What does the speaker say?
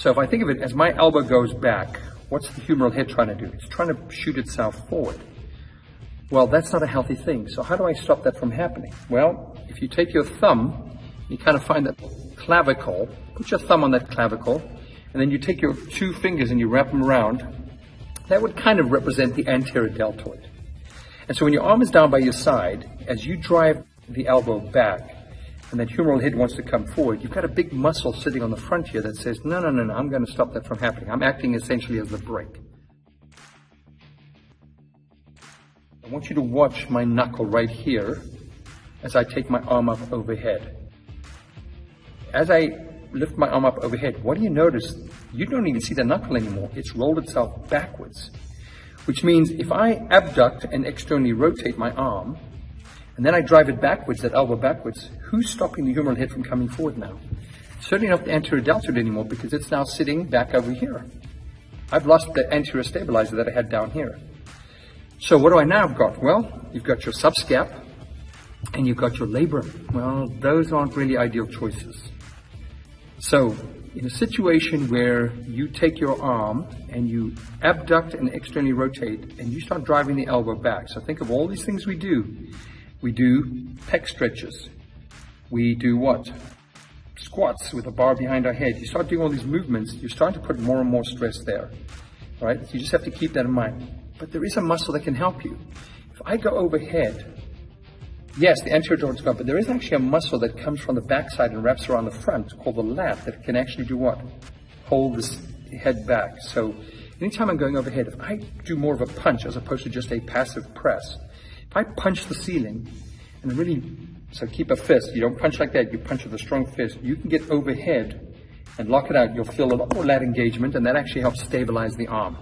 So if I think of it as my elbow goes back, what's the humeral head trying to do? It's trying to shoot itself forward. Well, that's not a healthy thing. So how do I stop that from happening? Well, if you take your thumb, you kind of find that clavicle, put your thumb on that clavicle, and then you take your two fingers and you wrap them around. That would kind of represent the anterior deltoid. And so when your arm is down by your side, as you drive the elbow back, and that humeral head wants to come forward, you've got a big muscle sitting on the front here that says, no, I'm going to stop that from happening. I'm acting essentially as the brake. I want you to watch my knuckle right here as I take my arm up overhead. As I lift my arm up overhead, what do you notice? You don't even see the knuckle anymore. It's rolled itself backwards, which means if I abduct and externally rotate my arm, and then I drive it backwards, that elbow backwards, who's stopping the humeral head from coming forward now? Certainly not the anterior deltoid anymore, because it's now sitting back over here. I've lost the anterior stabilizer that I had down here. So what do I now have got? Well, you've got your subscap and you've got your labrum. Well, those aren't really ideal choices. So in a situation where you take your arm and you abduct and externally rotate and you start driving the elbow back. So think of all these things we do. We do pec stretches. We do what? Squats with a bar behind our head. You start doing all these movements, you're starting to put more and more stress there. All right? So you just have to keep that in mind. But there is a muscle that can help you. If I go overhead, yes, the anterior deltoid's gone, but there is actually a muscle that comes from the backside and wraps around the front called the lat that can actually do what? Hold this head back. So anytime I'm going overhead, if I do more of a punch as opposed to just a passive press, if I punch the ceiling and really, so keep a fist, you don't punch like that, you punch with a strong fist, you can get overhead and lock it out. You'll feel a lot more lat engagement, and that actually helps stabilize the arm.